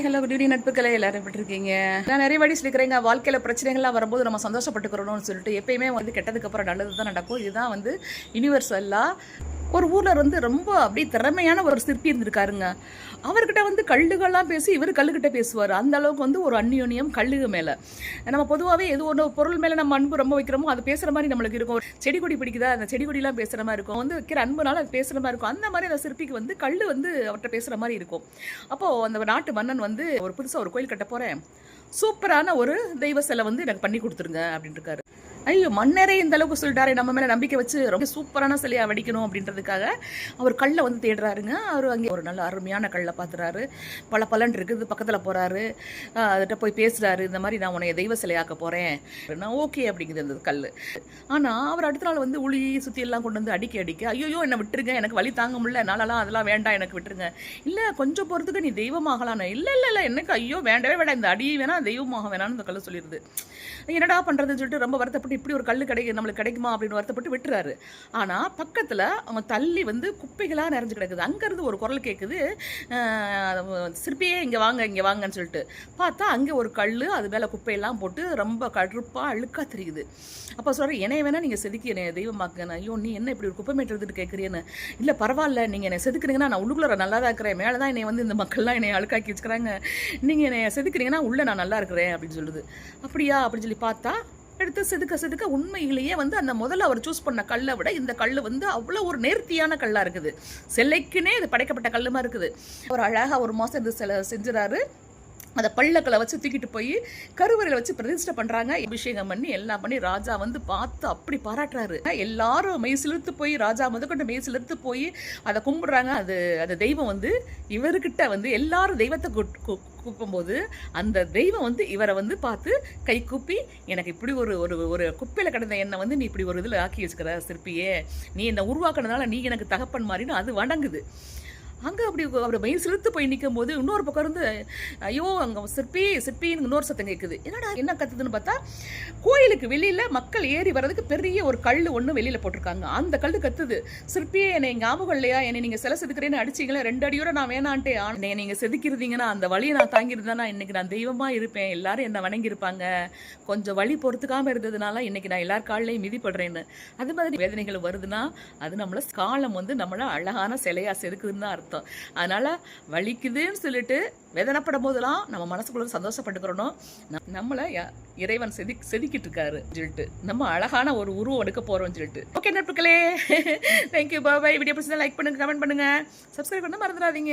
Hello good evening நட்புக்களே, எல்லாரும் எப்படி இருக்கீங்க? நான் நிறைய வாடி சொல்லிக்கிறேங்க, வாழ்க்கையில் பிரச்சனைகள்லாம் வரும்போது நம்ம சந்தோஷப்பட்டுக்கிறோம்னு சொல்லிட்டு எப்பயுமே வந்து கெட்டதுக்கு அப்புறம் நல்லது தான் நடக்கும். இதுதான் வந்து யூனிவர்சலாக. ஒரு ஊரில் வந்து ரொம்ப அப்படியே திறமையான ஒரு சிற்பி இருந்திருக்காருங்க. அவர்கிட்ட வந்து கல்லுகள்லாம் பேசி இவர் கல்லுக்கிட்ட பேசுவார். அந்த அளவுக்கு வந்து ஒரு அந்யோன்யம் கல்லுக மேலே. நம்ம பொதுவாகவே எது ஒன்று பொருள் மேலே நம்ம அன்பு ரொம்ப வைக்கிறோமோ அது பேசுகிற மாதிரி நம்மளுக்கு இருக்கும். செடி கொடி பிடிக்குதா, அந்த செடி கொடிலாம் பேசுகிற மாதிரி இருக்கும். வந்து வைக்கிற அன்புனால அது பேசுகிற மாதிரி இருக்கும். அந்த மாதிரி அந்த சிற்பிக்கு வந்து கல் வந்து அவர்கிட்ட பேசுகிற மாதிரி இருக்கும். அப்போது அந்த நாட்டு மன்னன் வந்து ஒரு புதுசாக ஒரு கோயில் கட்ட போகிறேன், சூப்பரான ஒரு தெய்வ சிலை வந்து எனக்கு பண்ணி கொடுத்துருங்க அப்படின்னு இருக்காரு. ஐயோ, மன்னரே இந்த அளவுக்கு சொல்லிட்டாரு, நம்ம மேலே நம்பிக்கை வச்சு ரொம்ப சூப்பரான சிலையாக வடிக்கணும் அப்படின்றதுக்காக அவர் கல்லை வந்து தேடுறாருங்க. அவர் அங்கே ஒரு நல்ல அருமையான கல்லை பார்த்துறாரு. பல பலன் இருக்குது. பக்கத்தில் போகிறாரு, அதுகிட்ட போய் பேசுகிறாரு. இந்த மாதிரி நான் உன்னைய தெய்வ சிலையாக்க போகிறேன், நான் ஓகே அப்படிங்குது அந்த கல். ஆனால் அவர் அடுத்த நாள் வந்து உளி சுற்றி எல்லாம் கொண்டு வந்து அடிக்க ஐயோ என்னை விட்டுருங்க, எனக்கு வலி தாங்க முடியல, நாளெல்லாம் அதெல்லாம் வேண்டாம், எனக்கு விட்டுருங்க. இல்லை கொஞ்சம் போகிறதுக்கு நீ தெய்வமாகலான்னு. இல்லை எனக்கு ஐயோ வேண்டவே வேண்டாம், இந்த அடி வேணா தெய்வமாக வேணான்னு இந்த கல் சொல்லிடுது. என்னடா பண்ணுறதுன்னு சொல்லிட்டு ரொம்ப வருத்தப்பட்டு இப்படி ஒரு கல் நம்மளுக்கு கிடைக்குமா அப்படின்னு வருத்தப்பட்டு விட்டுறாரு. ஆனால் பக்கத்தில் அவங்க தள்ளி வந்து குப்பைகளாக நிறைஞ்சு கிடக்குது. அங்கேருந்து ஒரு குரல் கேட்குது, சிற்பியே இங்கே வாங்கன்னு சொல்லிட்டு பார்த்தா அங்கே ஒரு கல், அது மேலே குப்பையெல்லாம் போட்டு ரொம்ப கடுப்பாக அழுக்காக தெரியுது. அப்போ சொல்கிற, என்னைய வேணால் நீங்கள் செதுக்கி என்னை தெய்வமாக்குன்னு. ஐயோ நீ என்ன இப்படி ஒரு குப்பை மேட்டுறதுன்னு கேட்குறீன்னு. இல்லை பரவாயில்ல, நீங்கள் என்னை செதுக்குறீங்கன்னா நான் உள்ளுக்குள்ள நல்லா தான் இருக்கிறேன், மேலே தான் என்னை வந்து இந்த மக்கள்லாம் என்னை அழுக்காக்கி வச்சுக்கிறாங்க, நீங்கள் என்னை செதுக்குறீங்கன்னா உள்ளே நான் நல்லா இருக்கிறேன் அப்படின்னு சொல்லுது. அப்படியா அப்படின்னு சொல்லி பார்த்தா எடுத்து செதுக்க உண்மையிலேயே வந்து அந்த முதல்ல அவர் சூஸ் பண்ண கல்லை விட இந்த கல் வந்து அவ்வளோ ஒரு நேர்த்தியான கல்லாக இருக்குது. சிலைக்குன்னே இது படைக்கப்பட்ட கல்லுமா இருக்குது. அவர் அழகாக ஒரு மாதம் இது செஞ்சுறாரு. அதை பள்ளக்களை வச்சு தூக்கிட்டு போய் கருவறையில் வச்சு பிரதிஷ்டை பண்ணுறாங்க. அபிஷேகம் பண்ணி எல்லாம் பண்ணி ராஜா வந்து பார்த்து அப்படி பாராட்டுறாரு. எல்லாரும் மெய் சிலிர்த்து போய், ராஜா முதற்கொண்டு மெய் சிலிர்த்து போய் அதை கும்பிடுறாங்க. அது தெய்வம் வந்து இவர்கிட்ட வந்து எல்லாரும் தெய்வத்தை கூப்பும்போது அந்த தெய்வம் வந்து இவரை வந்து பார்த்து கை கூப்பி, எனக்கு இப்படி ஒரு ஒரு குப்பையில் கிடந்த என்னை வந்து நீ இப்படி ஒரு இதில் ஆக்கி வச்சுக்கிற சிற்பியே, நீ என்னை உருவாக்குனதுனால நீ எனக்கு தகப்பன் மாதிரின்னு அது வணங்குது. அங்கே அப்படி அவர் மெயின் சிலுத்து போய் நிற்கும் போது இன்னொரு பக்கம் இருந்து ஐயோ அங்கே சிற்பின்னு இன்னொரு சத்தம் கேட்குது. என்னடா என்ன கத்துதுன்னு பார்த்தா, கோயிலுக்கு வெளியில் மக்கள் ஏறி வர்றதுக்கு பெரிய ஒரு கல் ஒன்று வெளியில் போட்டிருக்காங்க. அந்த கல் கத்துது, சிற்பியே என்னை ஞாபகம் இல்லையா, என்னை நீங்கள் சிலை செதுக்கிறேன்னு அடிச்சிங்களே, 2 அடியோட நான் வேணான்ட்டே, என்னை நீங்கள் செதுக்கிறீங்கன்னா அந்த வழியை நான் தாங்கியிருந்தேன்னா இன்னைக்கு நான் தெய்வமாக இருப்பேன், எல்லாரும் என்னை வணங்கியிருப்பாங்க, கொஞ்சம் வழி பொறுத்துக்காமல் இருந்ததுனால இன்னைக்கு நான் எல்லார் காலையும் மிதிப்படுறேன்னு. அது மாதிரி வேதனைகள் வருதுன்னா அது நம்மளை காலம் வந்து நம்மளை அழகான சிலையாக செதுக்குதுன்னு தான் அர்த்தம். அதனால வலிக்குதுன்னு சொல்லிட்டு வேதனைப்படும் போதெல்லாம் நம்ம மனசுக்குள்ள சந்தோஷப்பட்டுக்கிறோம், நம்மளை இறைவன் செதுக்கிட்டு இருக்காரு சொல்லிட்டு நம்ம அழகான ஒரு உருவம் எடுக்க போறோம் சொல்லிட்டு. ஓகே நட்புகளே, தேங்க்யூ, பாய். வீடியோ பிடிச்சா லைக் பண்ணுங்க, கமெண்ட் பண்ணுங்க, சப்ஸ்கிரைப் பண்ண மறந்துடாதீங்க.